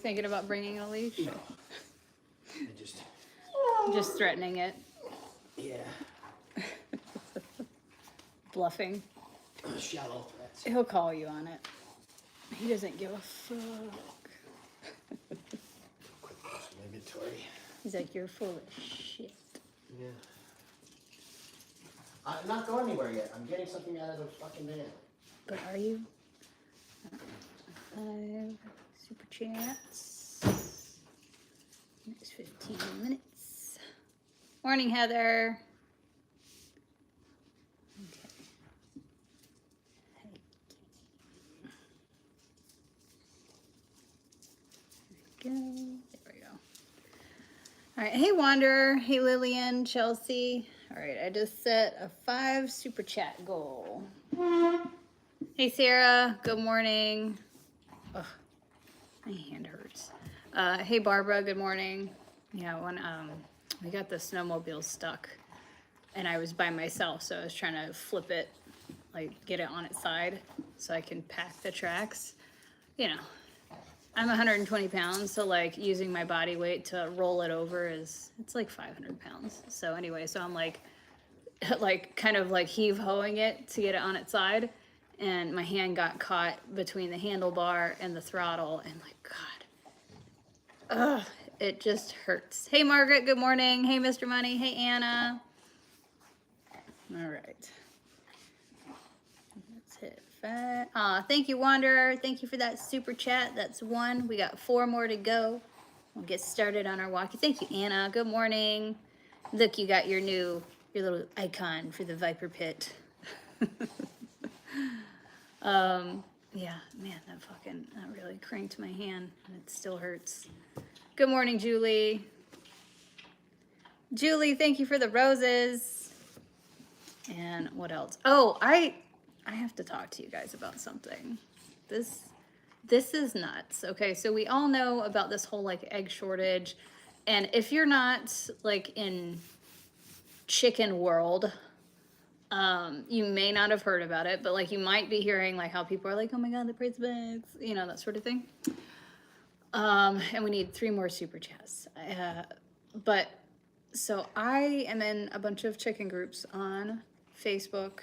Thinking about bringing a leash? No. Just threatening it. Yeah. Bluffing. Shallow threats. He'll call you on it. He doesn't give a fuck. Quick personal inventory. He's like, you're full of shit. Yeah. I'm not going anywhere yet. I'm getting something out of the fucking van. But are you? 5 super chats. Next 15 minutes. Morning, Heather. Okay. There we go. There we go. All right. Hey, Wanderer. Hey, Lillian, Chelsea. All right. I just set a 5 super chat goal. Hey, Sarah. Good morning. Ugh, my hand hurts. Hey, Barbara. Good morning. Yeah, when we got the snowmobile stuck, and I was by myself, so I was trying to flip it, like get it on its side, so I can pack the tracks. You know, I'm 120 pounds, so like using my body weight to roll it over it's like 500 pounds. So anyway, so I'm like kind of like heave-hoeing it to get it on its side. And my hand got caught between the handlebar and the throttle, and like, God, ugh, it just hurts. Hey, Margaret, good morning. Hey, Mr. Money. Hey, Anna. All right. Let's hit 5. Thank you, Wanderer. Thank you for that super chat. That's 1. We got 4 more to go. We'll get started on our walkie. Thank you, Anna. Good morning. Look, you got your little icon for the Viper Pit. Yeah, man, that really cranked my hand, and it still hurts. Good morning, Julie. Julie, thank you for the roses. And what else? Oh, I have to talk to you guys about something. This is nuts. Okay, so we all know about this whole like egg shortage, and if you're not like in chicken world, you may not have heard about it, but like you might be hearing like how people are like, oh my God, the price of eggs, you know, that sort of thing. And we need 3 more super chats. But so I am in a bunch of chicken groups on Facebook,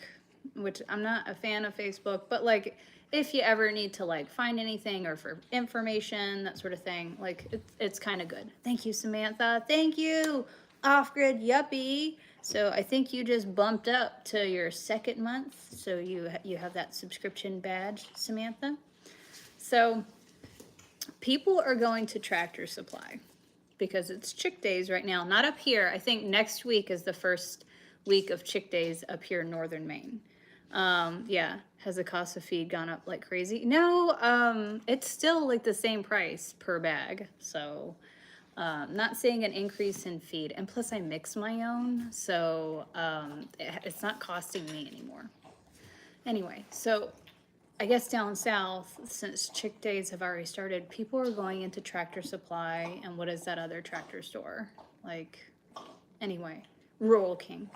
which I'm not a fan of Facebook, but like if you ever need to like find anything or for information, that sort of thing, like it's kind of good. Thank you, Samantha. Thank you, Off-Grid Yuppie. So I think you just bumped up to your 2nd month. So you have that subscription badge, Samantha. So people are going to Tractor Supply because it's Chick Days right now. Not up here. I think next week is the first week of Chick Days up here in northern Maine. Yeah. Has the cost of feed gone up like crazy? No, it's still like the same price per bag. So not seeing an increase in feed, and plus I mix my own, so it's not costing me anymore. Anyway, so I guess down south, since Chick Days have already started, people are going into Tractor Supply, and what is that other tractor store? Like, anyway, Rural King.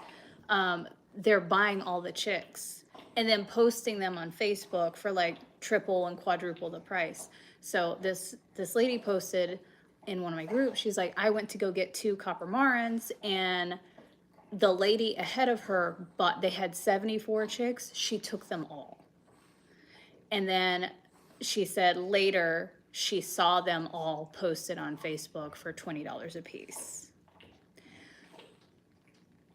They're buying all the chicks and then posting them on Facebook for like triple and quadruple the price. So this lady posted in one of my groups, she's like, I went to go get 2 copper marins, and the lady ahead of her they had 74 chicks. She took them all. And then she said later she saw them all posted on Facebook for $20 a piece,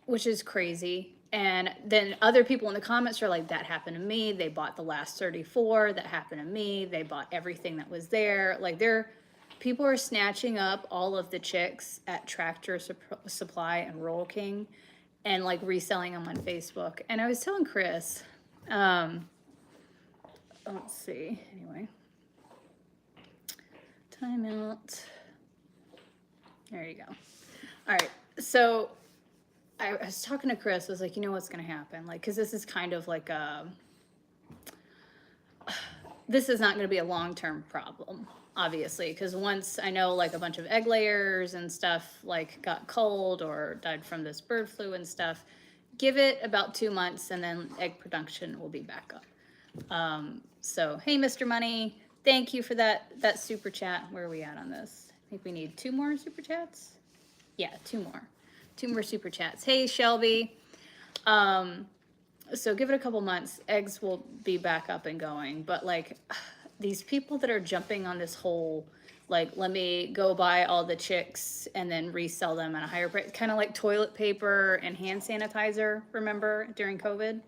which is crazy. And then other people in the comments are like, that happened to me. They bought the last 34. That happened to me. They bought everything that was there. Like people are snatching up all of the chicks at Tractor Supply and Rural King and like reselling them on Facebook. And I was telling Chris, let's see, anyway, timeout. There you go. All right, so I was talking to Chris. I was like, you know what's going to happen? Like, because this is kind of like this is not going to be a long-term problem, obviously, because once I know like a bunch of egg layers and stuff like got cold or died from this bird flu and stuff, give it about 2 months and then egg production will be back up. So, hey, Mr. Money, thank you for that super chat. Where are we at on this? I think we need 2 more super chats. Yeah, 2 more. 2 more super chats. Hey, Shelby. So give it a couple months. Eggs will be back up and going. But like these people that are jumping on this whole, like, let me go buy all the chicks and then resell them at a higher price, kind of like toilet paper and hand sanitizer, remember, during COVID?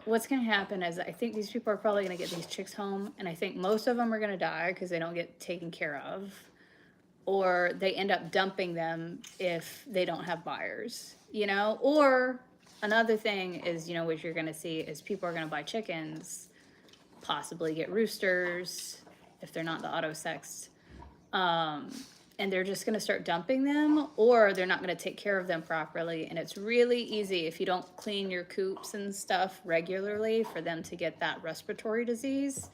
What's going to happen is I think these people are probably going to get these chicks home, and I think most of them are going to die because they don't get taken care of, or they end up dumping them if they don't have buyers, you know? Or another thing is, you know, what you're going to see is people are going to buy chickens, possibly get roosters if they're not the auto-sexed, and they're just going to start dumping them, or they're not going to take care of them properly. And it's really easy if you don't clean your coops and stuff regularly for them to get that respiratory disease.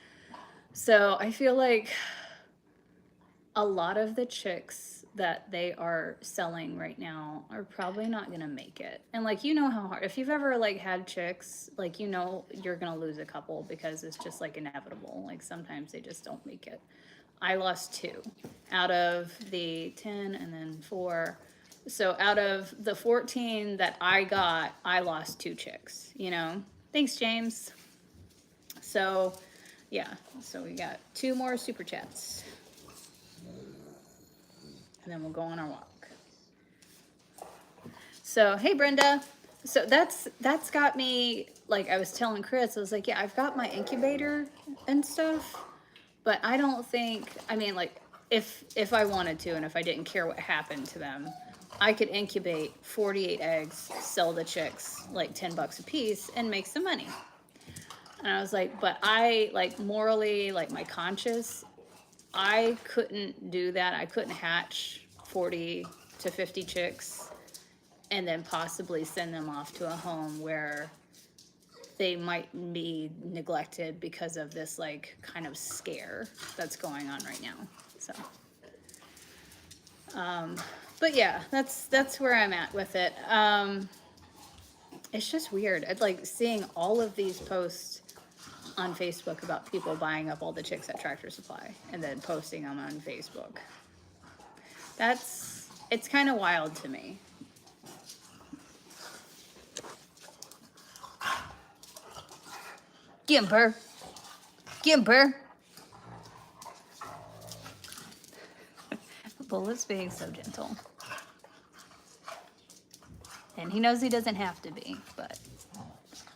So I feel like a lot of the chicks that they are selling right now are probably not going to make it. And like, you know how hard, if you've ever like had chicks, like, you know, you're going to lose a couple because it's just like inevitable. Like sometimes they just don't make it. I lost 2 out of the 10 and then 4. So out of the 14 that I got, I lost 2 chicks, you know? Thanks, James. So yeah, so we got 2 more super chats. And then we'll go on our walk. So, hey, Brenda. So that's got me, like I was telling Chris, I was like, yeah, I've got my incubator and stuff, but I don't think, I mean, like, if I wanted to and if I didn't care what happened to them, I could incubate 48 eggs, sell the chicks like $10 a piece and make some money. And I was like, but I, like, morally, like, my conscience, I couldn't do that. I couldn't hatch 40 to 50 chicks and then possibly send them off to a home where they might be neglected because of this like kind of scare that's going on right now. So, but yeah, that's where I'm at with it. It's just weird. It's like seeing all of these posts on Facebook about people buying up all the chicks at Tractor Supply and then posting them on Facebook. It's kind of wild to me. Gimper. Gimper. Bullet's being so gentle. And he knows he doesn't have to be, but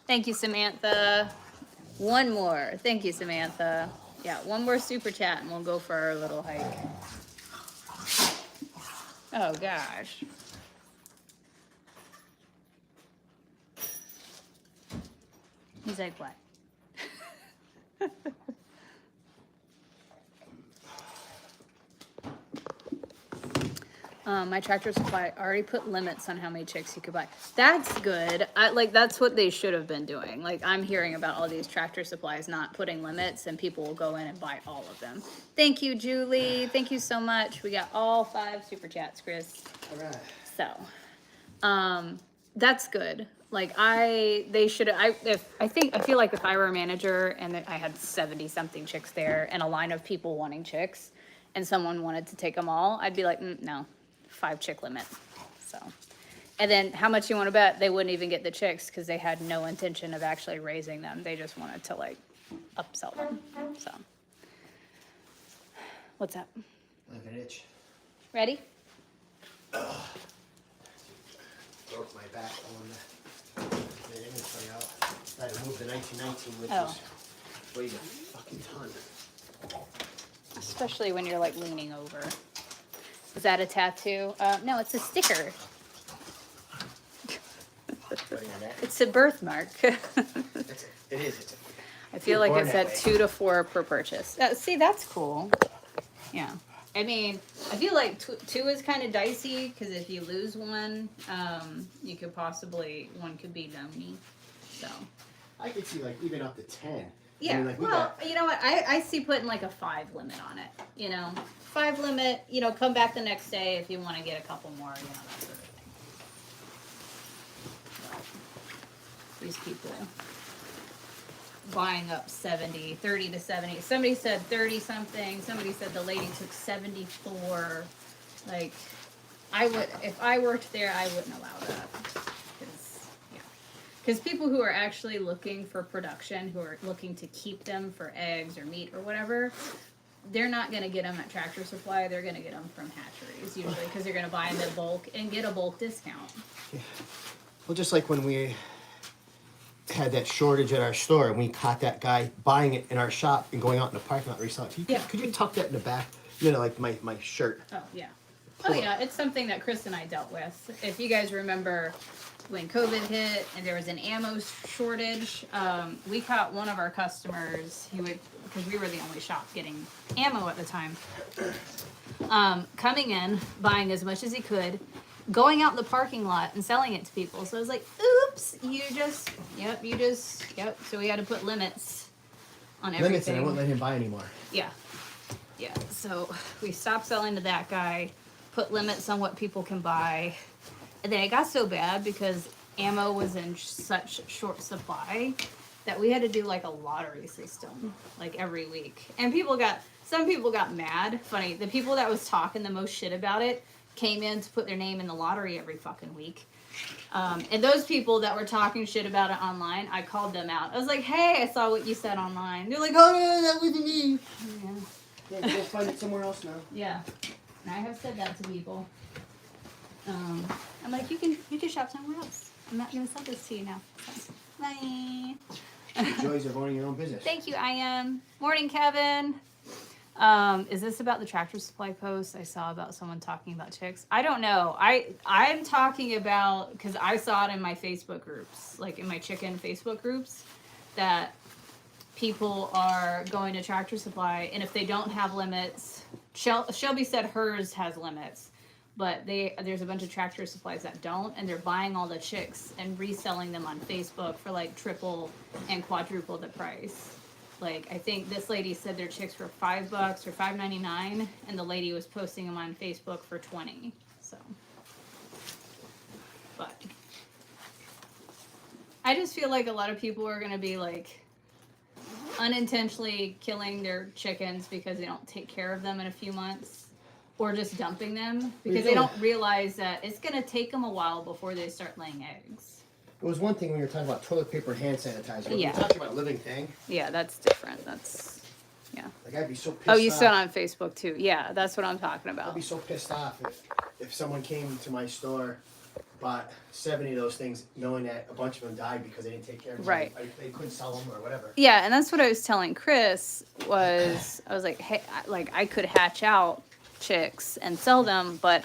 thank you, Samantha. One more. Thank you, Samantha. Yeah, one more super chat and we'll go for our little hike. Oh, gosh. He's like, what? My Tractor Supply already put limits on how many chicks you could buy. That's good. That's what they should have been doing. Like, I'm hearing about all these Tractor Supplies not putting limits, and people will go in and buy all of them. Thank you, Julie. Thank you so much. We got all 5 super chats, Chris. All right. So, that's good. Like, I feel like if I were a manager and I had 70 something chicks there and a line of people wanting chicks and someone wanted to take them all, I'd be like, no, 5 chick limit. So, and then how much you want to bet they wouldn't even get the chicks because they had no intention of actually raising them. They just wanted to like upsell them. So, what's up? Like an itch. Ready? Broke my back on the inventory out. I had to move the 1919, which Oh. is weighed a fucking ton. Especially when you're like leaning over. Is that a tattoo? No, it's a sticker. It's a birthmark. It is. I feel like Born it's that at way. 2 to 4 per purchase. See, that's cool. Yeah. I mean, I feel like 2 is kind of dicey because if you lose one, you could possibly, one could be dummy. So. I could see like even up to 10. Yeah, I mean, like, we well, got, you know what? I see putting like a 5 limit on it. You know, 5 limit. You know, come back the next day if you want to get a couple more. You know, that sort of thing. So, these people. buying up 70, 30 to 70. Somebody said 30 something. Somebody said the lady took 74. Like, if I worked there, I wouldn't allow that. Because people who are actually looking for production, who are looking to keep them for eggs or meat or whatever, they're not going to get them at Tractor Supply. They're going to get them from hatcheries usually because they're going to buy them in bulk and get a bulk discount. Yeah. Well, just like when we had that shortage at our store and we caught that guy buying it in our shop and going out in the parking lot reselling. Could you tuck that in the back? You know, like my shirt. Oh, yeah. Oh, yeah. It's something that Chris and I dealt with. If you guys remember when COVID hit and there was an ammo shortage, we caught one of our customers, because we were the only shop getting ammo at the time, coming in, buying as much as he could, going out in the parking lot and selling it to people. So I was like, oops, yep. So we had to put limits on everything. Limits, and I won't let him buy anymore. Yeah. So we stopped selling to that guy, put limits on what people can buy. And then it got so bad because ammo was in such short supply that we had to do like a lottery system, like every week. And some people got mad. Funny, the people that was talking the most shit about it came in to put their name in the lottery every fucking week. And those people that were talking shit about it online, I called them out. I was like, hey, I saw what you said online. They're like, oh, no, that wasn't me. Yeah, go find it somewhere else now. Yeah. And I have said that to people. I'm like, you can shop somewhere else. I'm not going to sell this to you now. So, bye. The joys of owning your own business. Thank you, I am. Morning, Kevin. Is this about the Tractor Supply post I saw about someone talking about chicks? I don't know. I'm talking about, because I saw it in my Facebook groups, like in my chicken Facebook groups, that people are going to Tractor Supply, and if they don't have limits, Shelby said hers has limits, but there's a bunch of Tractor Supplies that don't, and they're buying all the chicks and reselling them on Facebook for like triple and quadruple the price. Like, I think this lady said their chicks were $5 or $5.99, and the lady was posting them on Facebook for $20. So, but I just feel like a lot of people are gonna be like unintentionally killing their chickens because they don't take care of them in a few months, or just dumping them because they don't realize that it's gonna take them a while before they start laying eggs. It was one thing when you were talking about toilet paper and hand sanitizer. When Yeah. you're talking about a living thing. Yeah, that's different. Yeah. Like, I'd be so pissed Oh, you off. saw it on Facebook too. Yeah, that's what I'm talking about. I'd be so pissed off if someone came to my store, bought 70 of those things, knowing that a bunch of them died because they didn't take care of them. Right. They couldn't sell them or whatever. Yeah, and that's what I was telling Chris I was like, hey, I could hatch out chicks and sell them, but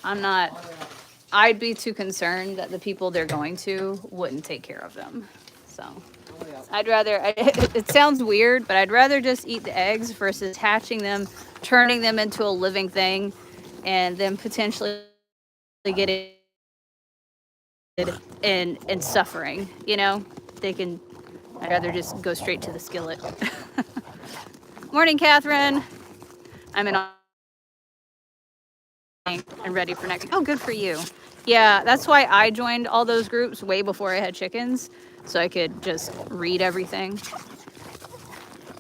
I'd be too concerned that the people they're going to wouldn't take care of them. So I'd rather, it sounds weird, but I'd rather just eat the eggs versus hatching them, turning them into a living thing, and then potentially getting and suffering, you know? I'd rather just go straight to the skillet. Morning, Catherine. I'm in and ready for next. Oh, good for you. Yeah, that's why I joined all those groups way before I had chickens, so I could just read everything,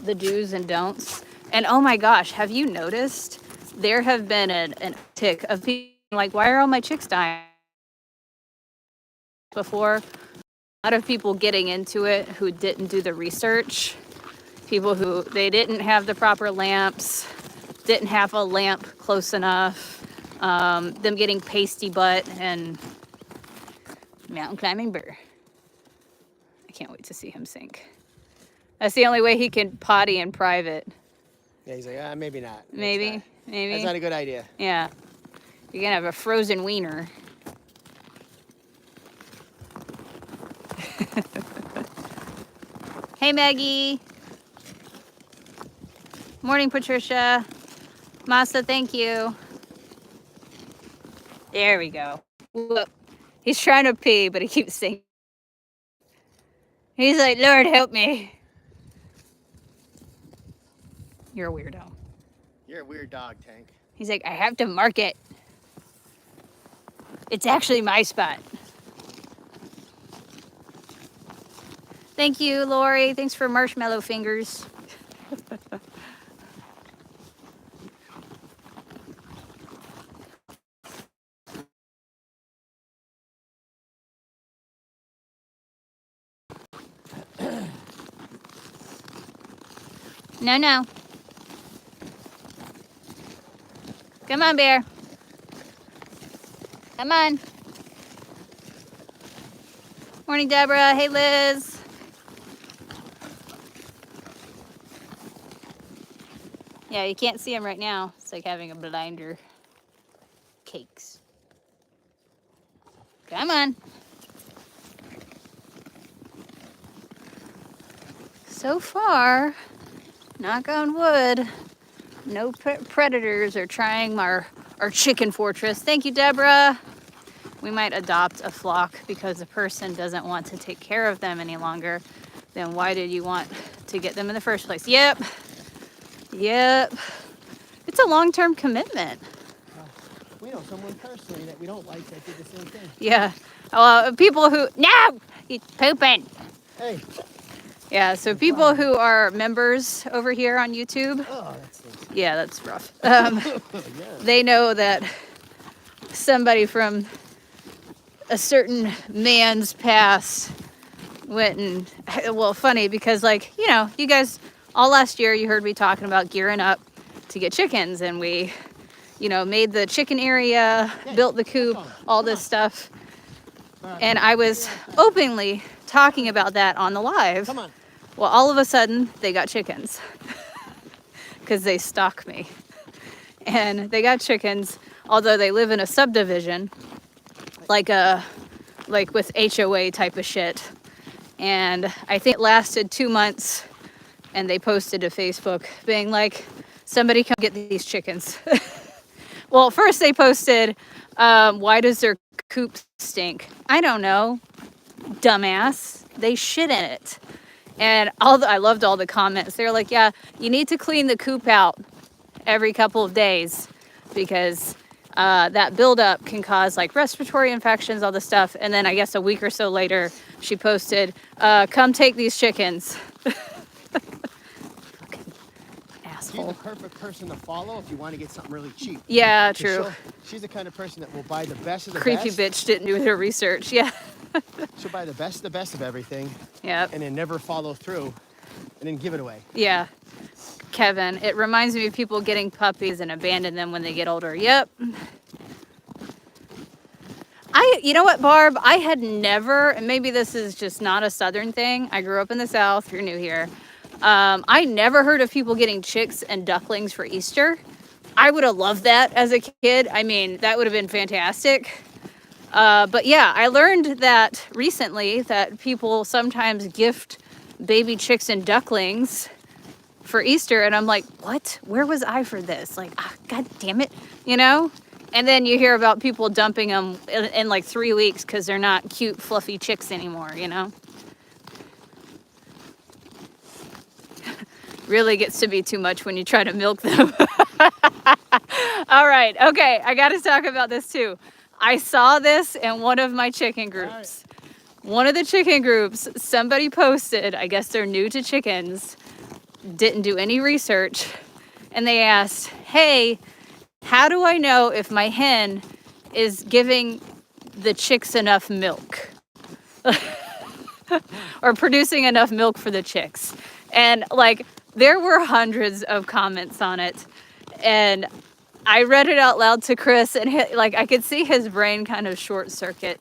the do's and don'ts. And oh my gosh, have you noticed there have been an tick of people like, why are all my chicks dying? Before, a lot of people getting into it who didn't do the research, people who they didn't have the proper lamps, didn't have a lamp close enough. Them getting pasty butt and mountain climbing bear. I can't wait to see him sink. That's the only way he can potty in private. Yeah, he's like, maybe not. Maybe. That's not a good idea. Yeah. You're gonna have a frozen wiener. Hey, Maggie. Morning, Patricia. Masa, thank you. There we go. Whoop. He's trying to pee, but he keeps singing. He's like, Lord, help me. You're a weirdo. You're a weird dog, Tank. He's like, I have to mark it. It's actually my spot. Thank you, Lori. Thanks for marshmallow fingers. No, no. Come on, bear. Come on. Morning, Deborah. Hey, Liz. Yeah, you can't see him right now. It's like having a blinder. Cakes. Come on. So far, knock on wood, no predators are trying our chicken fortress. Thank you, Deborah. We might adopt a flock because the person doesn't want to take care of them any longer. Then why did you want to get them in the first place? Yep. It's a long-term commitment. We know someone personally that we don't like that did the same thing. Yeah. People who, no, he's pooping. Hey. Yeah, so people who are members over here on YouTube. Oh, that's nice. Yeah, that's rough. Yeah. They know that somebody from a certain man's past went and, well, funny because, like, you know, you guys, all last year you heard me talking about gearing up to get chickens, and we, you know, made the chicken area, built the coop, all this stuff. And I was openly talking about that on the live. Come on. Well, all of a sudden, they got chickens because they stalk me. And they got chickens, although they live in a subdivision, like with HOA type of shit. And I think it lasted 2 months, and they posted to Facebook being like, somebody come get these chickens. Well, first they posted, why does their coop stink? I don't know, dumbass. They shit in it. And I loved all the comments. They were like, yeah, you need to clean the coop out every couple of days because that buildup can cause like respiratory infections, all this stuff. And then I guess a week or so later, she posted, come take these chickens. Fucking asshole. She's the perfect person to follow if you want to get something really cheap. Yeah, true. She's the kind of person that will buy the best of the Creepy best. bitch didn't do her research. Yeah. She'll buy the best of everything. Yep. And then never follow through and then give it away. Yeah. Kevin, it reminds me of people getting puppies and abandon them when they get older. Yep. You know what, Barb? I had never, and maybe this is just not a Southern thing. I grew up in the South. You're new here. I never heard of people getting chicks and ducklings for Easter. I would have loved that as a kid. I mean, that would have been fantastic. But yeah, I learned that recently that people sometimes gift baby chicks and ducklings for Easter. And I'm like, what? Where was I for this? Like, God damn it, you know? And then you hear about people dumping them in like 3 weeks because they're not cute, fluffy chicks anymore, you know? Really gets to be too much when you try to milk them. All right. Okay. I got to talk about this too. I saw this in one of my chicken groups. One of the chicken groups, somebody posted, I guess they're new to chickens, didn't do any research, and they asked, hey, how do I know if my hen is giving the chicks enough milk? Or producing enough milk for the chicks? And like, there were hundreds of comments on it. And I read it out loud to Chris, and like I could see his brain kind of short circuit.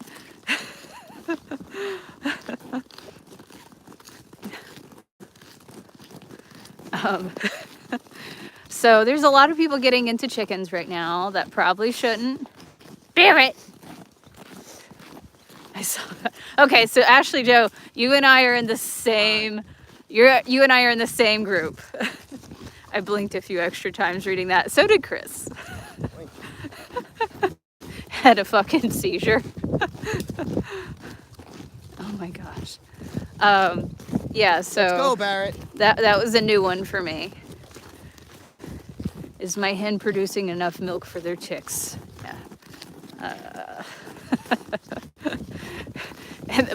So there's a lot of people getting into chickens right now that probably shouldn't. Barrett! I saw that. Okay, so Ashley Joe, you and I are in the same. You and I are in the same group. I blinked a few extra times reading that. So did Chris. Had a fucking seizure. Oh my gosh. Yeah, so Let's go, Barrett. that was a new one for me. Is my hen producing enough milk for their chicks? Yeah.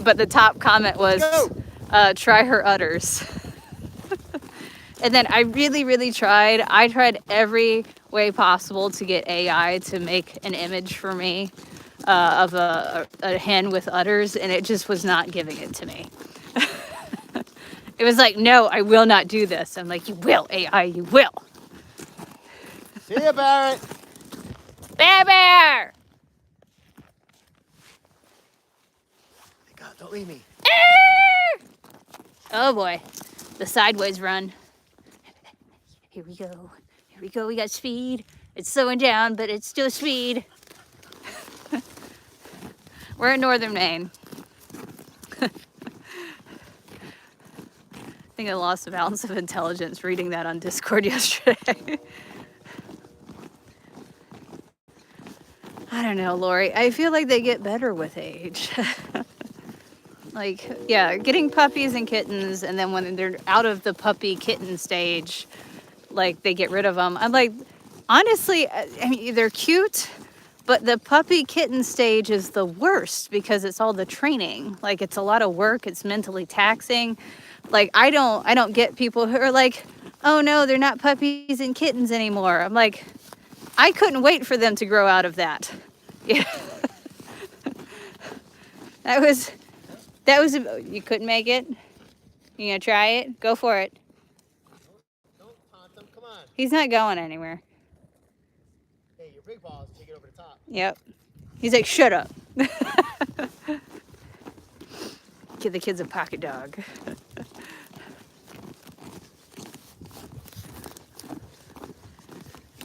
But the top comment was, try her udders. And then I really tried. I tried every way possible to get AI to make an image for me of a hen with udders, and it just was not giving it to me. It was like, no, I will not do this. I'm like, you will, AI, you will. See ya, Barrett. Bear! God, don't leave me. Oh boy, the sideways run. Here we go. Here we go. We got speed. It's slowing down, but it's still speed. We're in northern Maine. I think I lost a balance of intelligence reading that on Discord yesterday. I don't know, Lori. I feel like they get better with age. Like, yeah, getting puppies and kittens, and then when they're out of the puppy kitten stage, like, they get rid of them. I'm like, honestly, I mean, they're cute, but the puppy kitten stage is the worst because it's all the training. Like, it's a lot of work. It's mentally taxing. Like, I don't get people who are like, oh no, they're not puppies and kittens anymore. I'm like, I couldn't wait for them to grow out of that. Yeah. That was, you couldn't make it? You gonna try it? Go for it. Don't taunt them. Come on. He's not going anywhere. Hey, your big balls take it over the top. Yep. He's like, shut up. Give the kids a pocket dog.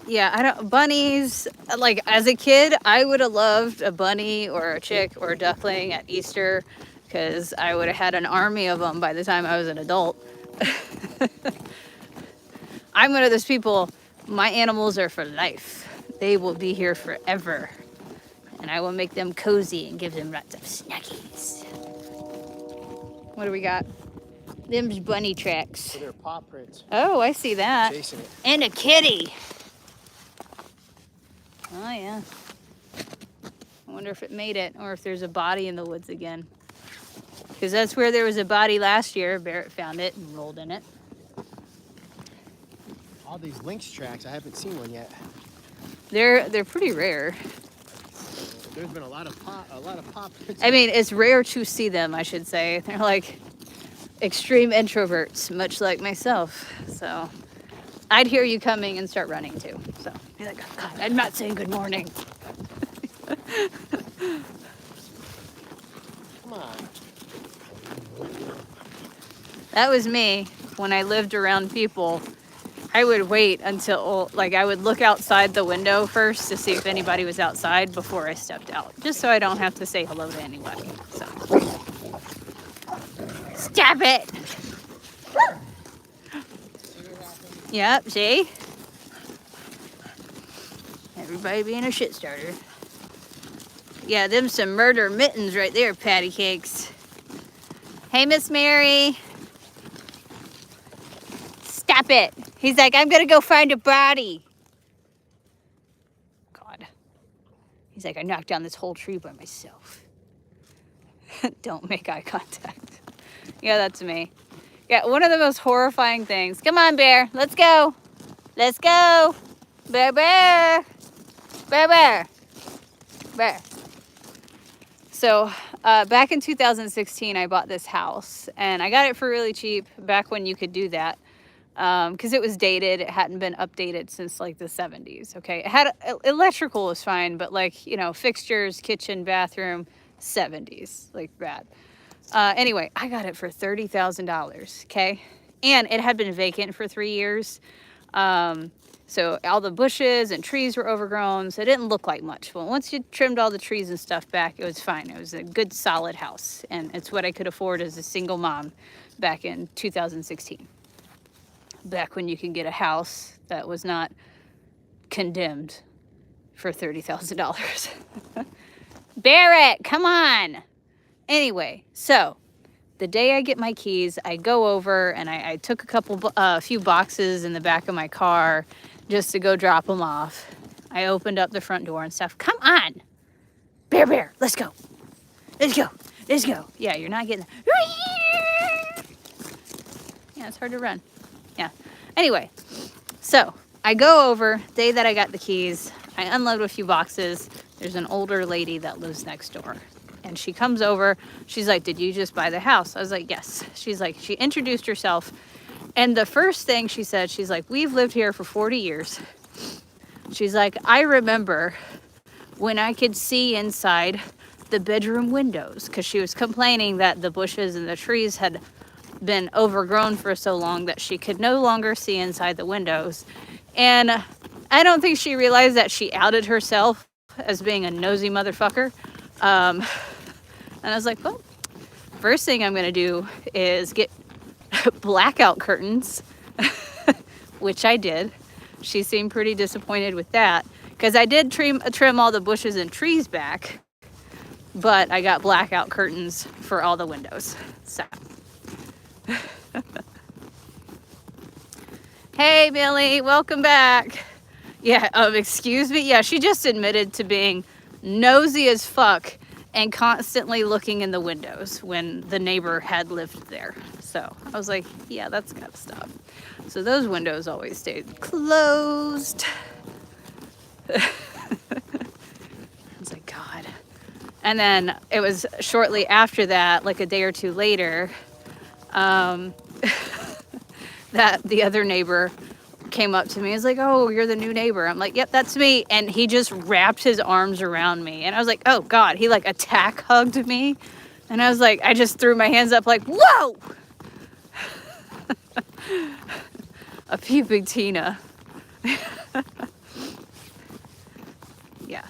Yeah, bunnies, like as a kid, I would have loved a bunny or a chick or a duckling at Easter because I would have had an army of them by the time I was an adult. I'm one of those people, my animals are for life. They will be here forever. And I will make them cozy and give them lots of snuggies. What do we got? Them's bunny tracks. So they're paw prints. Oh, I see that. Chasing it. And a kitty. Oh, yeah. I wonder if it made it or if there's a body in the woods again. Because that's where there was a body last year. Barrett found it and rolled in it. All these lynx tracks, I haven't seen one yet. They're pretty rare. There's been a lot of paw prints. I mean, it's rare to see them, I should say. They're like extreme introverts, much like myself. So I'd hear you coming and start running too. So you're like, oh God, I'm not saying good morning. Come on. That was me when I lived around people. I would wait until, like, I would look outside the window first to see if anybody was outside before I stepped out, just so I don't have to say hello to anybody. So, stop it! Yep, see? Everybody being a shit starter. Yeah, them some murder mittens right there, patty cakes. Hey, Miss Mary. Stop it. He's like, I'm going to go find a body. God. He's like, I knocked down this whole tree by myself. Don't make eye contact. Yeah, that's me. Yeah, one of the most horrifying things. Come on, Bear. Let's go. Let's go. Bear, bear. Bear, bear. Bear. So back in 2016, I bought this house. And I got it for really cheap back when you could do that. Because it was dated. It hadn't been updated since like the 70s. Okay. It had electrical was fine, but like, you know, fixtures, kitchen, bathroom, 70s, like that. Anyway, I got it for $30,000. Okay. And it had been vacant for 3 years. So all the bushes and trees were overgrown. So it didn't look like much. Well, once you trimmed all the trees and stuff back, it was fine. It was a good, solid house. And it's what I could afford as a single mom back in 2016. Back when you could get a house that was not condemned for $30,000. Barrett, come on. Anyway, so the day I get my keys, I go over and I took a few boxes in the back of my car just to go drop them off. I opened up the front door and stuff. Come on. Bear, let's go. Let's go. Let's go. Yeah, you're not getting that. Yeah, it's hard to run. Yeah. Anyway, so I go over, day that I got the keys, I unload a few boxes. There's an older lady that lives next door. And she comes over. She's like, did you just buy the house? I was like, yes. She's like, she introduced herself. And the first thing she said, she's like, we've lived here for 40 years. She's like, I remember when I could see inside the bedroom windows, because she was complaining that the bushes and the trees had been overgrown for so long that she could no longer see inside the windows. And I don't think she realized that she outed herself as being a nosy motherfucker. And I was like, well, first thing I'm going to do is get blackout curtains, which I did. She seemed pretty disappointed with that, because I did trim all the bushes and trees back, but I got blackout curtains for all the windows. So, hey, Millie, welcome back. Yeah, excuse me. Yeah, she just admitted to being nosy as fuck and constantly looking in the windows when the neighbor had lived there. So I was like, yeah, that's gotta stop. So those windows always stayed closed. I was like, God. And then it was shortly after that, like a day or two later, that the other neighbor came up to me. He's like, oh, you're the new neighbor. I'm like, yep, that's me. And he just wrapped his arms around me. And I was like, oh God, he like attack hugged me. And I was like, I just threw my hands up like, whoa! A peeping Tina. Yeah.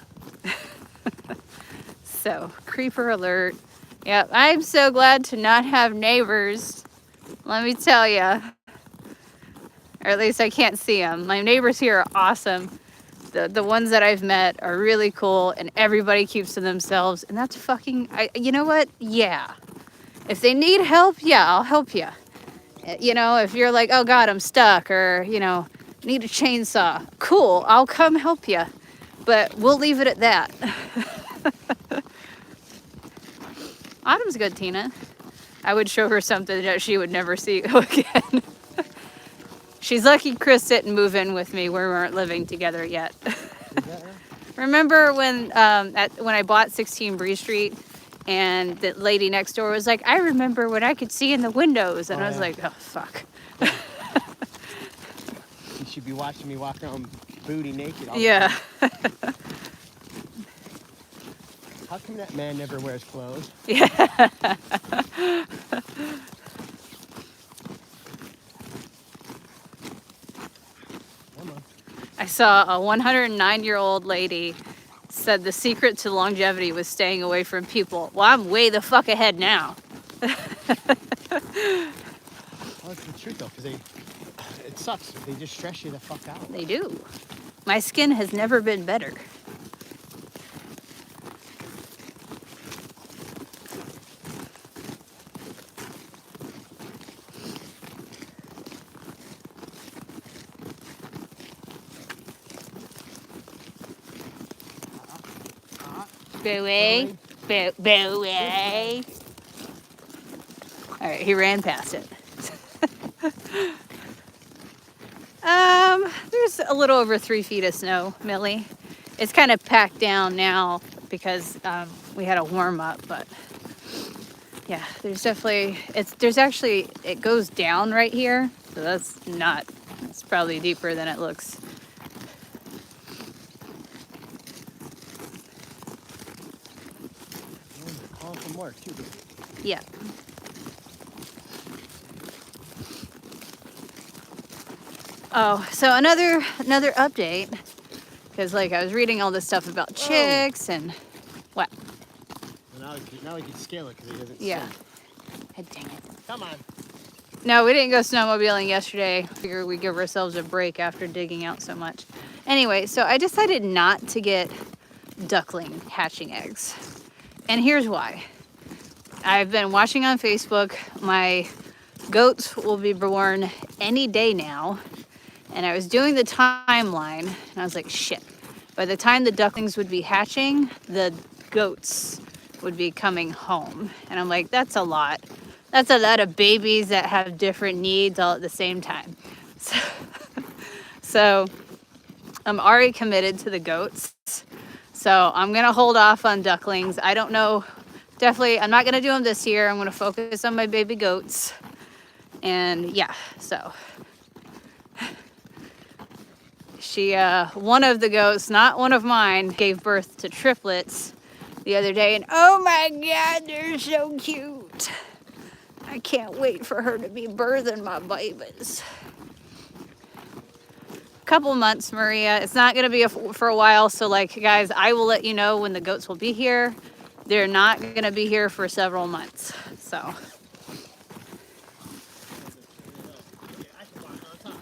So, creeper alert. Yeah, I'm so glad to not have neighbors. Let me tell ya. Or at least I can't see them. My neighbors here are awesome. The ones that I've met are really cool, and everybody keeps to themselves. And that's fucking, you know what? Yeah. If they need help, yeah, I'll help you. You know, if you're like, oh God, I'm stuck, or, you know, need a chainsaw. Cool, I'll come help you. But we'll leave it at that. Autumn's good, Tina. I would show her something that she would never see again. She's lucky Chris didn't move in with me. We weren't living together yet. Remember when I bought 16 Bree Street and the lady next door was like, I remember when I could see in the windows. And I was like, oh, fuck. You should be watching me walk around booty naked all Yeah. the time. How come that man never wears clothes? Yeah. I saw a 109-year-old lady said the secret to longevity was staying away from people. Well, I'm way the fuck ahead now. Well, it's the truth though, because it sucks. They just stress you the fuck out. They do. My skin has never been better. Booey. Booey. All right, he ran past it. There's a little over 3 feet of snow, Millie. It's kind of packed down now because we had a warm up, but yeah, there's definitely, it goes down right here. So it's probably deeper than it looks. Calling for more too. Yeah. Oh, so another update, because like I was reading all this stuff about chicks and what? Well, now we can scale it because it doesn't. Yeah. sink. God dang it. Come on. No, we didn't go snowmobiling yesterday. Figure we give ourselves a break after digging out so much. Anyway, so I decided not to get duckling hatching eggs. And here's why. I've been watching on Facebook. My goats will be born any day now. And I was doing the timeline, and I was like, shit. By the time the ducklings would be hatching, the goats would be coming home. And I'm like, that's a lot. That's a lot of babies that have different needs all at the same time. So, so I'm already committed to the goats. So I'm going to hold off on ducklings. I don't know. Definitely, I'm not going to do them this year. I'm going to focus on my baby goats. And yeah, so she, one of the goats, not one of mine, gave birth to triplets the other day. And oh my God, they're so cute. I can't wait for her to be birthing my babies. Couple months, Maria. It's not going to be for a while. So like, guys, I will let you know when the goats will be here. They're not going to be here for several months. So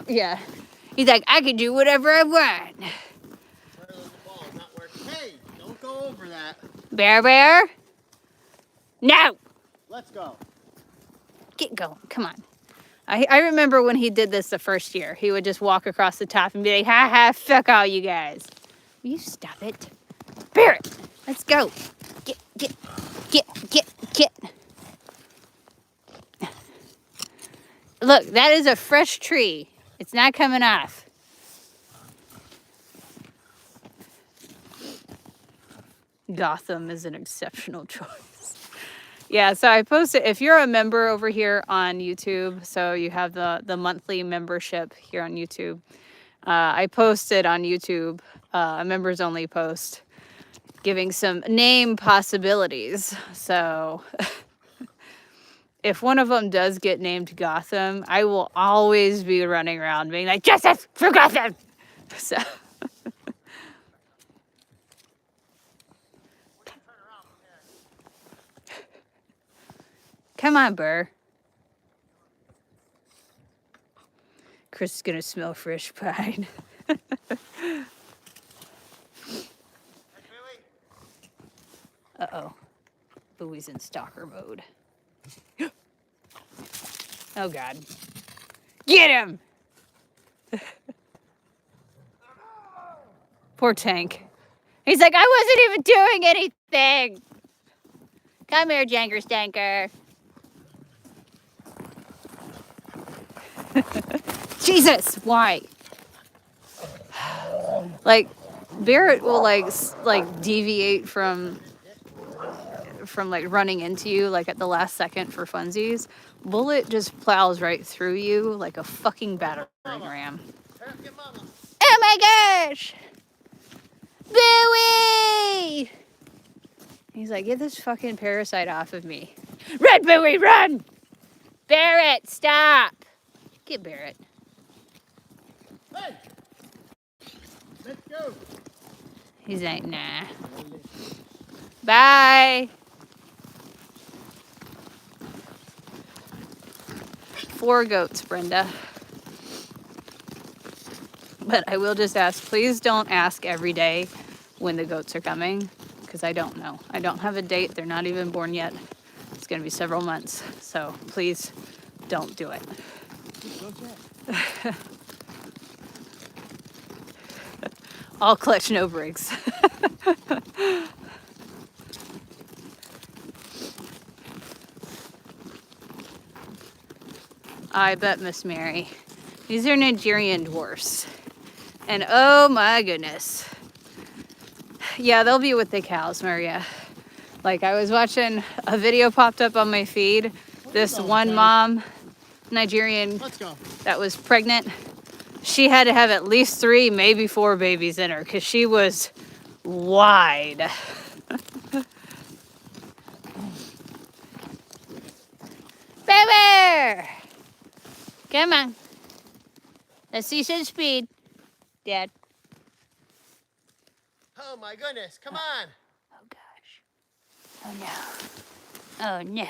yeah, he's like, I can do whatever I want. Hey, don't go over that. Bear, no. Let's go. Get going. Come on. I remember when he did this the first year. He would just walk across the top and be like, ha ha, fuck all you guys. Will you stop it? Barrett, let's go. Get. Look, that is a fresh tree. It's not coming off. Gotham is an exceptional choice. Yeah, so I posted, if you're a member over here on YouTube, so you have the monthly membership here on YouTube, I posted on YouTube a members only post giving some name possibilities. So if one of them does get named Gotham, I will always be running around being like, justice for Gotham! So come on, Burr. Chris is gonna smell fresh pine. Uh-oh. Bowie's in stalker mode. Oh, God. Get him! Poor Tank. He's like, I wasn't even doing anything. Come here, Janker Stanker. Jesus, why? Like, Barrett will like deviate from like running into you like at the last second for funsies. Bullet just plows right through you like a fucking battering ram. Oh my gosh! Bowie! He's like, get this fucking parasite off of me. Run, Bowie, run! Barrett, stop! Get Barrett. Hey! Let's go! He's like, nah. Bye! 4 goats, Brenda. But I will just ask, please don't ask every day when the goats are coming, because I don't know. I don't have a date. They're not even born yet. It's going to be several months. So please don't do it. All clutch, no breaks. I bet, Miss Mary. These are Nigerian dwarfs. And oh my goodness. Yeah, they'll be with the cows, Maria. Like, I was watching a video popped up on my feed. This one mom, Nigerian, that was pregnant. She had to have at least 3, maybe 4 babies in her because she was wide. Baby! Come on. Let's see some speed, Dad. Oh my goodness, come on. Oh gosh. Oh no. Oh no.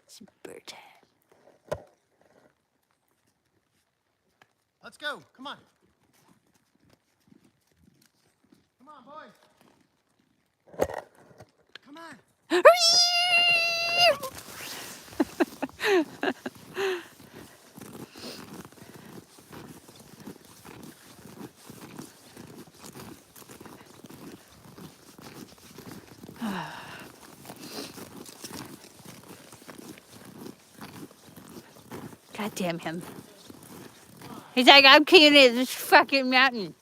It's bird time. Let's go, come on. Come on, boys. Come on. God damn him. He's like, I'm king of this fucking mountain.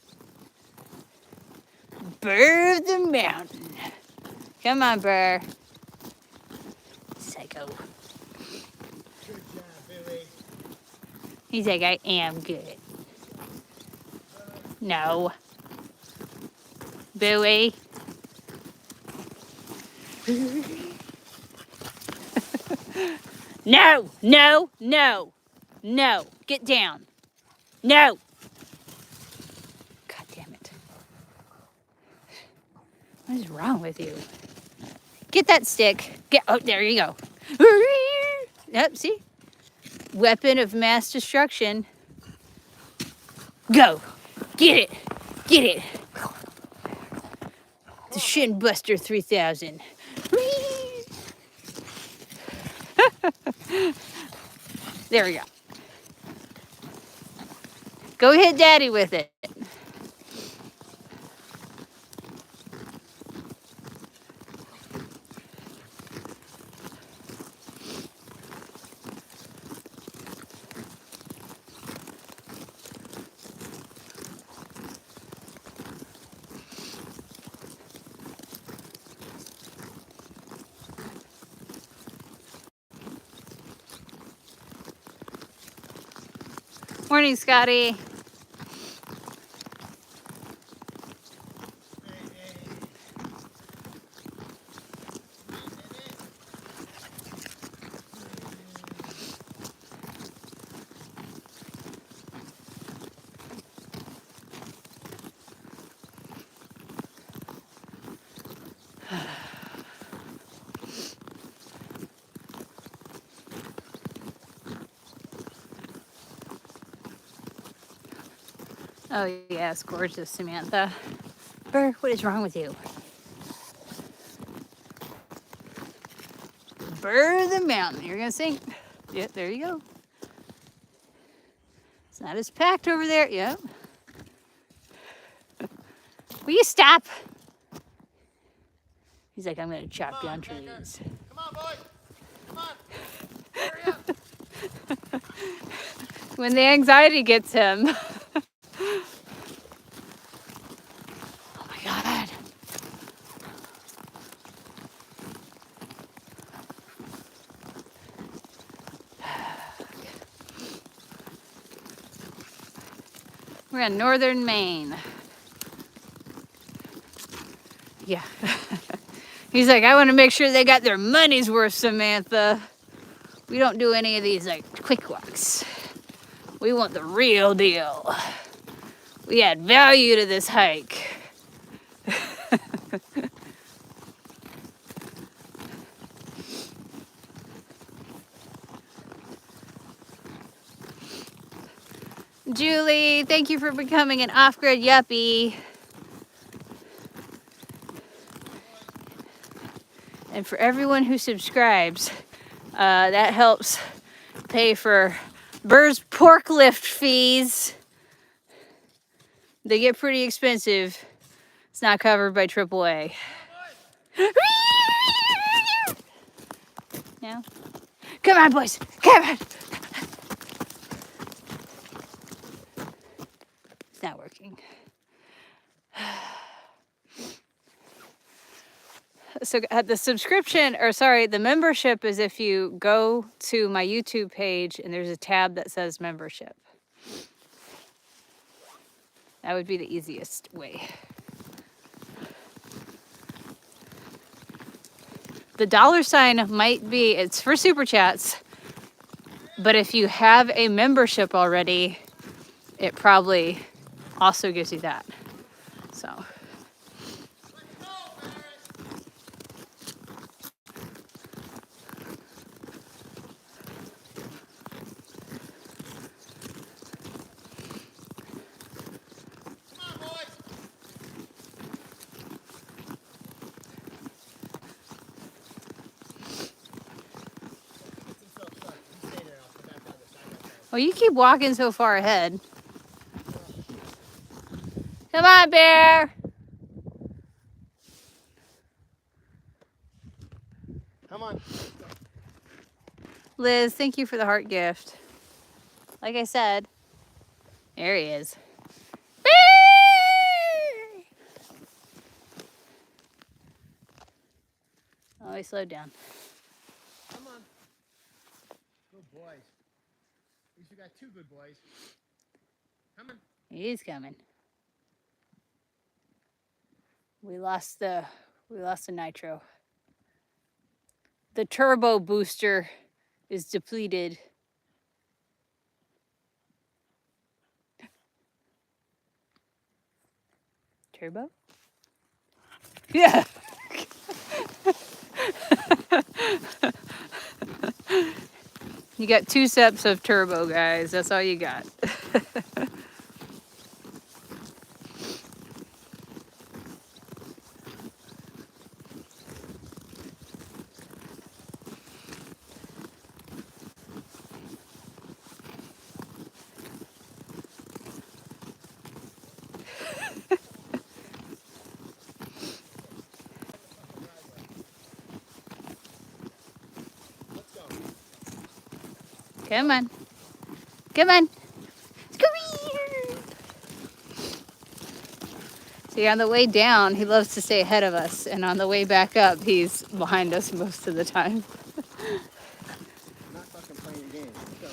Burr the mountain. Come on, Burr. Psycho. Good job, Billy. He's like, I am good. No. Bowie. No, no, no, no. Get down. No. God damn it. What is wrong with you? Get that stick. Oh, there you go. Yep, see? Weapon of mass destruction. Go. Get it. Get it. The Shin Buster 3000. There we go. Go hit Daddy with it. Morning, Scotty. Oh, yeah, it's gorgeous, Samantha. Burr, what is wrong with you? Burr the mountain. You're going to sing. Yep, there you go. It's not as packed over there. Yep. Will you stop? He's like, I'm going to chop down trees. Come on, boy. Come on. Hurry up. When the anxiety gets him. Oh my God. We're in northern Maine. Yeah. He's like, I want to make sure they got their money's worth, Samantha. We don't do any of these like quick walks. We want the real deal. We add value to this hike. Julie, thank you for becoming an off-grid yuppie. And for everyone who subscribes, that helps pay for Burr's pork lift fees. They get pretty expensive. It's not covered by AAA. No? Come on, boys. Come on. It's not working. So the subscription, or sorry, the membership is if you go to my YouTube page and there's a tab that says membership. That would be the easiest way. The $ might be, it's for super chats, but if you have a membership already, it probably also gives you that. So. Well, you keep walking so far ahead. Come on, Bear. Come on. Liz, thank you for the heart gift. like I said, there he is. Oh, he slowed down. Come on. Good boys. At least you got two good boys. Come on. He's coming. We lost the nitro. The turbo booster is depleted. Turbo? Yeah. You got 2 steps of turbo, guys. That's all you got. Let's go. Come on. Come on. Come here. See, on the way down, he loves to stay ahead of us. And on the way back up, he's behind us most of the time. I'm not fucking playing games. Let's go.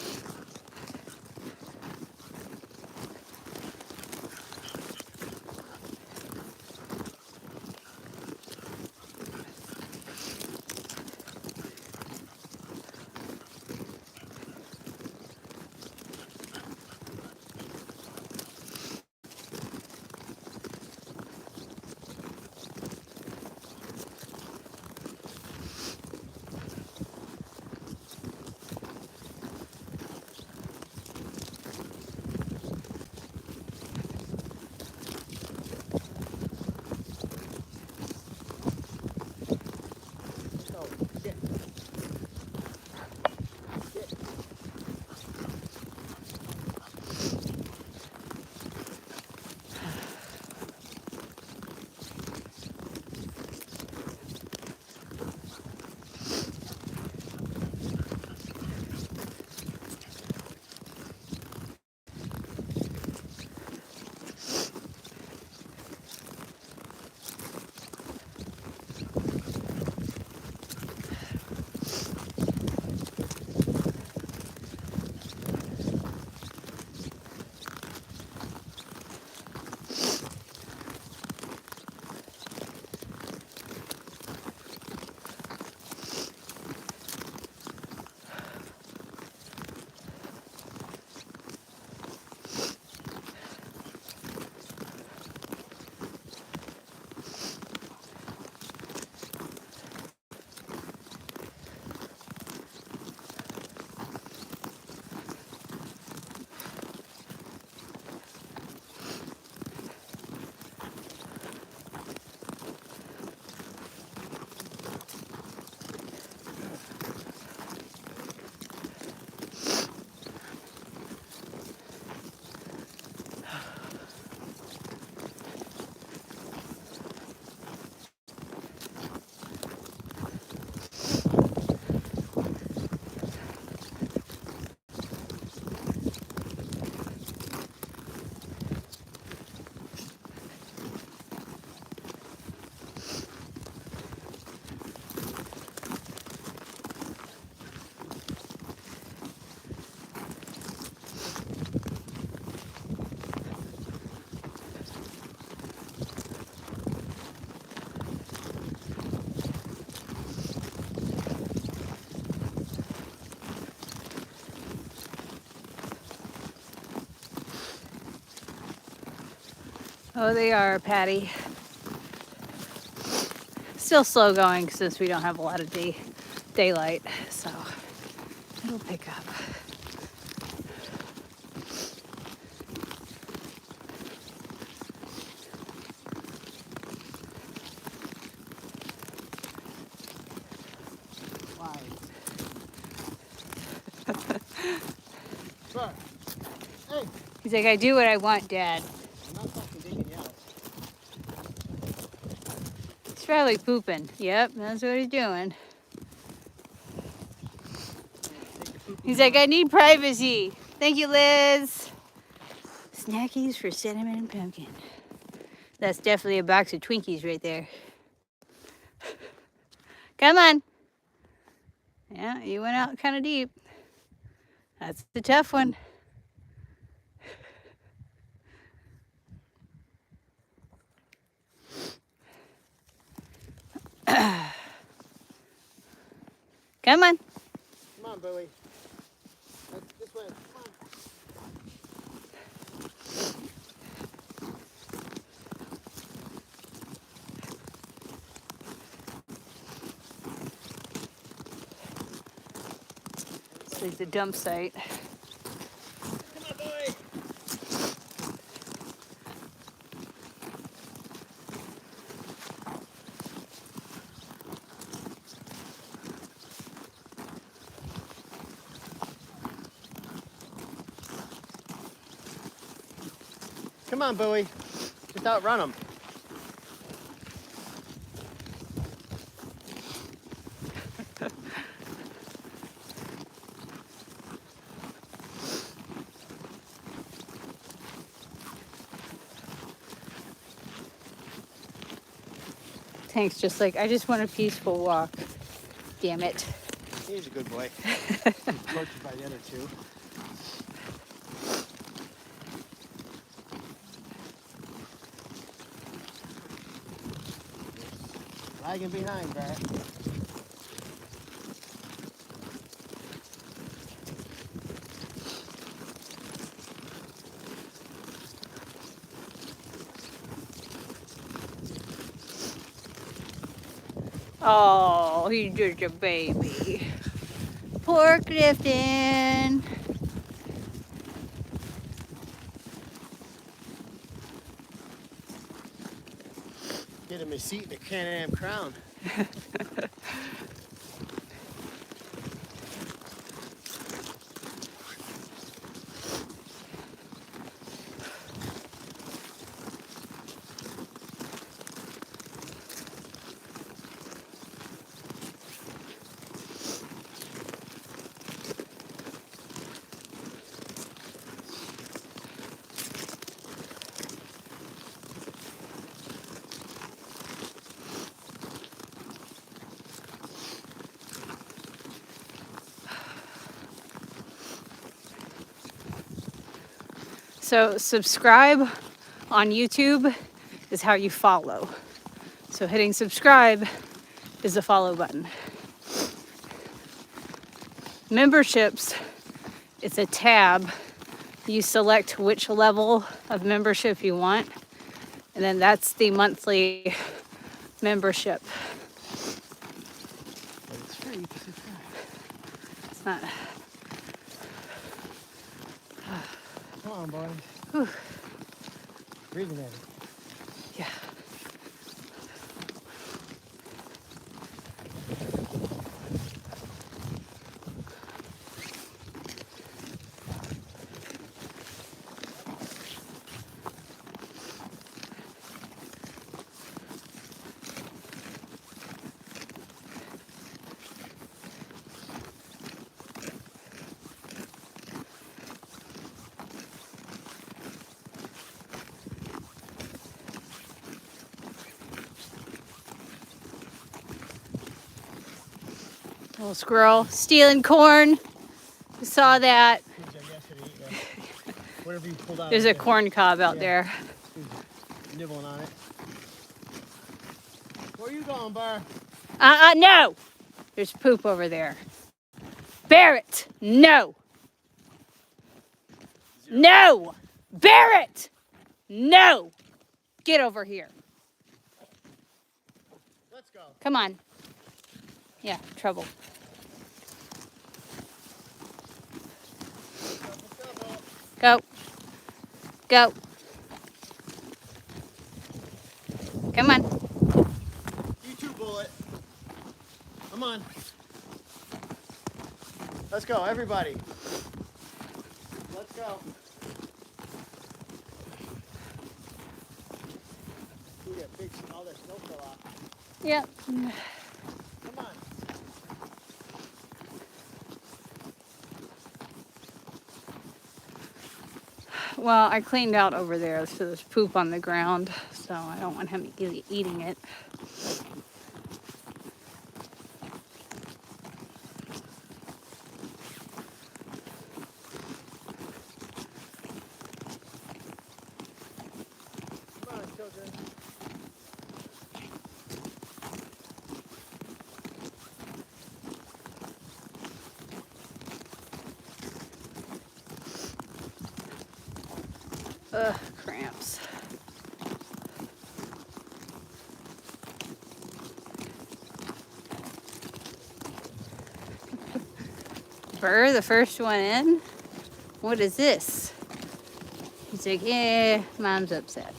Oh, they are, Patty. Still slow going since we don't have a lot of daylight, so it'll pick up. Sir. Hey. He's like, I do what I want, Dad. I'm not fucking digging you out. He's probably pooping. Yep, that's what he's doing. He's like, I need privacy. Thank you, Liz. Snackies for cinnamon and pumpkin. That's definitely a box of Twinkies right there. Come on. Yeah, you went out kind of deep. That's the tough one. Come on. Come on, Bowie. This way. Come on. This is the dump site. Come on, Bowie. Come on, Bowie. Just outrun him. Tank's just like, I just want a peaceful walk. Damn it. He's a good boy. He's tortured by the other two. Lagging behind, Barrett. Oh, he's just a baby. Poor Clifton. Get him a seat in the Can-Am Crown. So subscribe on YouTube is how you follow. So hitting subscribe is the follow button. Memberships, it's a tab. You select which level of membership you want, and then that's the monthly membership. But it's free to subscribe. It's not. Come on, boys. Whew. Breathing in. Yeah. Little squirrel stealing corn. We saw that. Whatever you pulled out. There's a corn cob out there. Nibbling on it. Where are you going, Bar? No! There's poop over there. Barrett! No! No! Barrett! No! Get over here. Let's go. Come on. Yeah, trouble. Go. Go. Come on. You too, Bullet. Come on. Let's go, everybody. Let's go. See that big, all that snow fell off. Yep. Come on. Well, I cleaned out over there, so there's poop on the ground, so I don't want him eating it. Come on, children. Ugh, cramps. Burr, the first one in. What is this? He's like, yeah, mom's upset.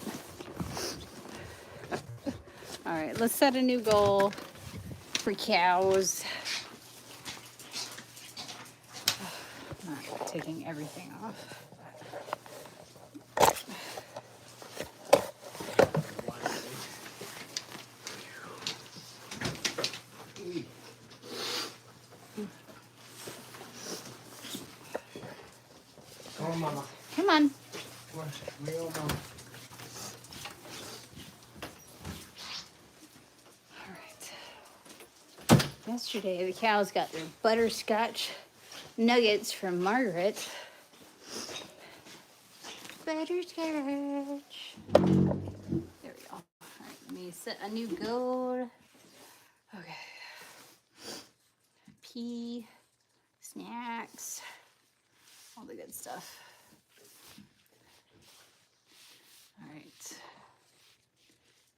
All right, let's set a new goal for cows. I'm not taking everything off. Come on, Mama. Come on. Come on, real Mama. All right. Yesterday, the cows got their butterscotch nuggets from Margaret. Butterscotch. There we go. All right, let me set a new goal. Okay. Pea, snacks, all the good stuff. All right.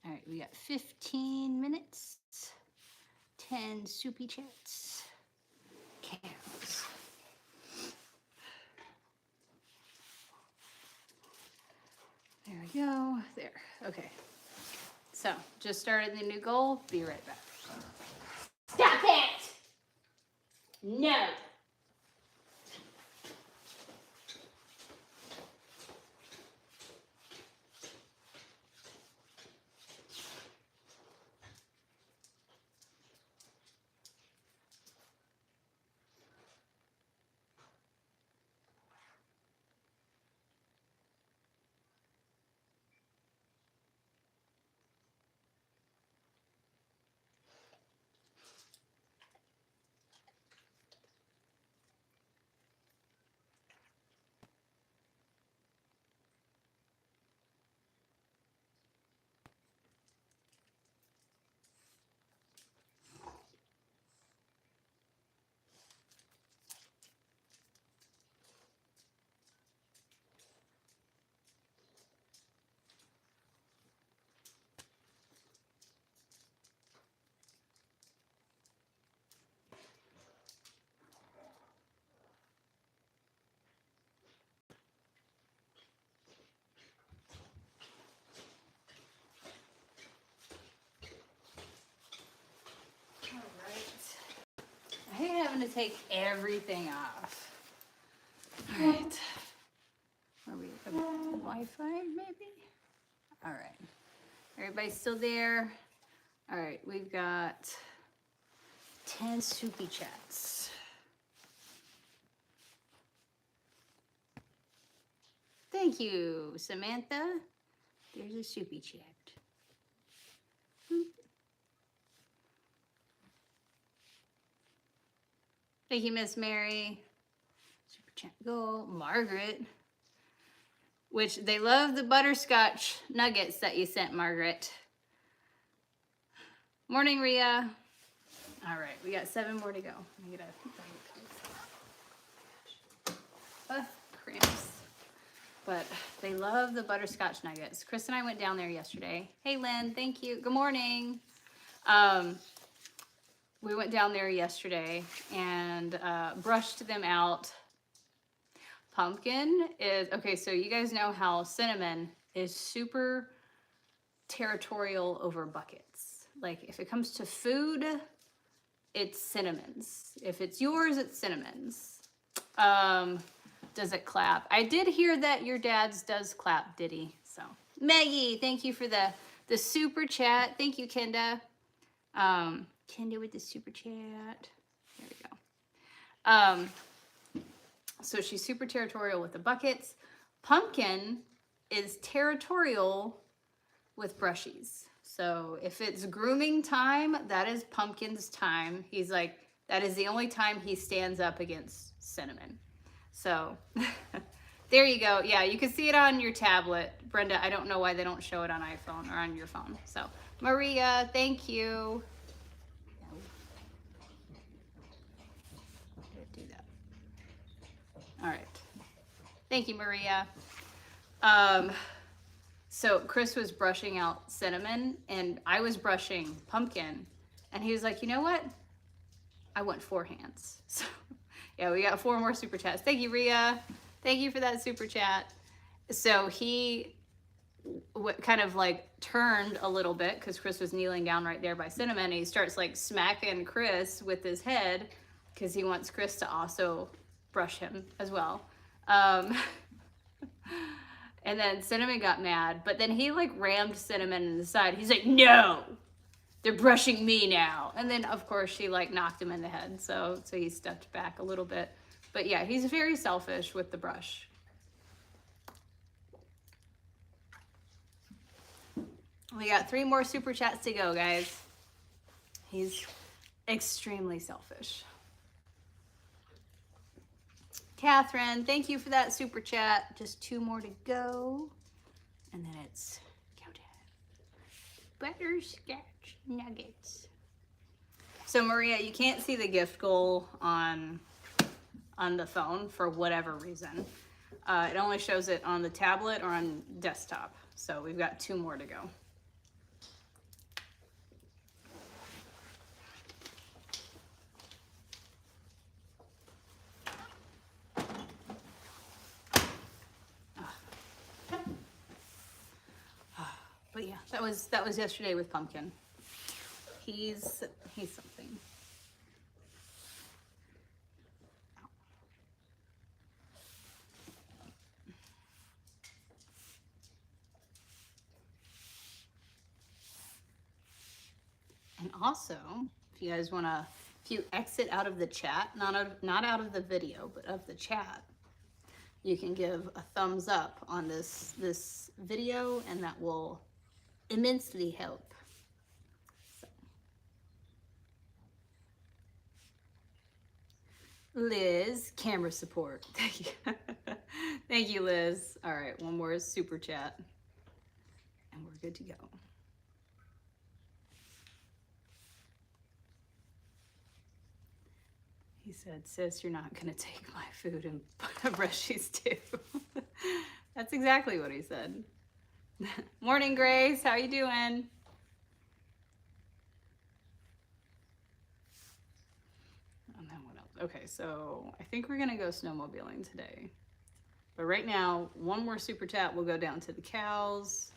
All right, we got 15 minutes, 10 soupy chats, cows. There we go, there, okay. So, just started the new goal, be right back. Stop it! No! I hate having to take everything off. All right. Are we Wi-Fi maybe? All right. Everybody's still there? All right, we've got 10 soupy chats. Thank you, Samantha. There's a soupy chat. Thank you, Miss Mary. Super chat goal. Margaret. Which they love the butterscotch nuggets that you sent, Margaret. Morning, Rhea. All right, we got 7 more to go. I get a cramps. But they love the butterscotch nuggets. Chris and I went down there yesterday. Hey, Lynn, thank you. Good morning. We went down there yesterday and brushed them out. Pumpkin is, okay, so you guys know how cinnamon is super territorial over buckets. Like if it comes to food, it's Cinnamon's. If it's yours, it's Cinnamon's. Does it clap? I did hear that your dad's does clap, did he? So Maggie, thank you for the super chat. Thank you, Kenda. Kenda with the super chat. There we go. So she's super territorial with the buckets. Pumpkin is territorial with brushies. So if it's grooming time, that is Pumpkin's time. He's like, that is the only time he stands up against Cinnamon. So there you go. Yeah, you can see it on your tablet. Brenda, I don't know why they don't show it on iPhone or on your phone. So Maria, thank you. Do that. All right. Thank you, Maria. So Chris was brushing out Cinnamon and I was brushing Pumpkin, and he was like, you know what? I want 4 hands. So yeah, we got 4 more super chats. Thank you, Ria. Thank you for that super chat. So he kind of like turned a little bit because Chris was kneeling down right there by Cinnamon, and he starts like smacking Chris with his head because he wants Chris to also brush him as well. And then Cinnamon got mad, but then he like rammed Cinnamon in the side. He's like, no, they're brushing me now. And then of course she like knocked him in the head. So he stepped back a little bit, but yeah, he's very selfish with the brush. We got 3 more super chats to go, guys. He's extremely selfish. Catherine, thank you for that super chat. Just 2 more to go. And then it's countdown. Butterscotch nuggets. So Maria, you can't see the gift goal on the phone for whatever reason. It only shows it on the tablet or on desktop. So we've got 2 more to go. But yeah, that was yesterday with Pumpkin. He's something. And also, if you guys want to, if you exit out of the chat, not out of the video, but of the chat, you can give a thumbs up on this video, and that will immensely help. So. Liz, camera support. Thank you. Thank you, Liz. All right, 1 more super chat, and we're good to go. He said, sis, you're not gonna take my food and brushies too. That's exactly what he said. Morning, Grace. How you doing? And then what else? Okay, so I think we're gonna go snowmobiling today. But right now, 1 more super chat. We'll go down to the cows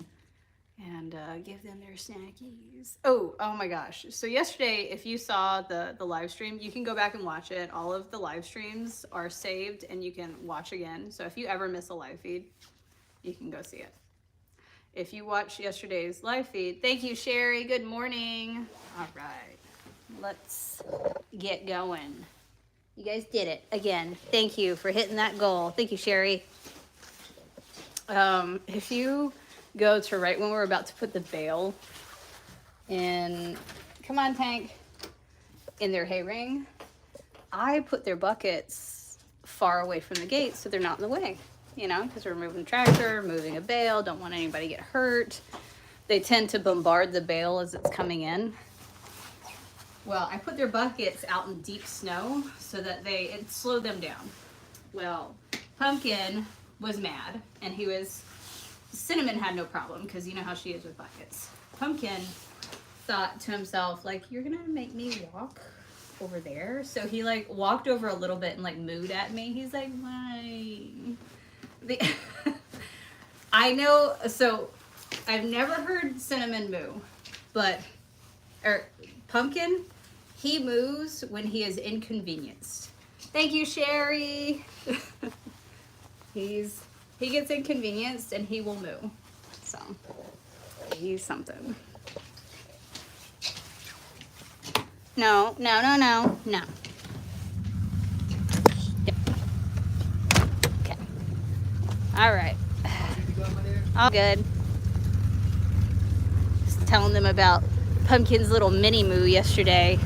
and give them their snackies. Oh my gosh. So yesterday, if you saw the live stream, you can go back and watch it. All of the live streams are saved and you can watch again. So if you ever miss a live feed, you can go see it. If you watched yesterday's live feed, thank you, Sherry. Good morning. All right, let's get going. You guys did it again. Thank you for hitting that goal. Thank you, Sherry. If you go to right when we're about to put the bale in, come on, Tank, in their hay ring, I put their buckets far away from the gate so they're not in the way. You know, because we're moving a tractor, moving a bale, don't want anybody to get hurt. They tend to bombard the bale as it's coming in. Well, I put their buckets out in deep snow so that it slowed them down. Well, Pumpkin was mad, and Cinnamon had no problem because you know how she is with buckets. Pumpkin thought to himself, like, you're gonna make me walk over there? So he like walked over a little bit and like mooed at me. He's like, why? I know, so I've never heard Cinnamon moo, or Pumpkin, he moos when he is inconvenienced. Thank you, Sherry. He gets inconvenienced and he will moo. So he's something. No. All right. All good. Just telling them about Pumpkin's little mini moo yesterday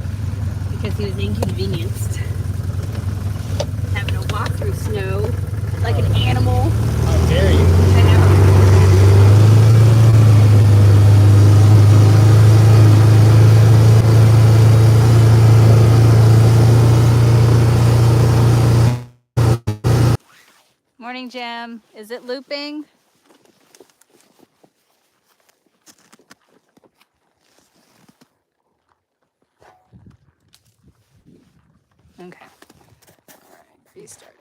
because he was inconvenienced. Having to walk through snow like an animal. How dare you? I know. Morning, Jim. Is it looping? Okay. All right. Restart.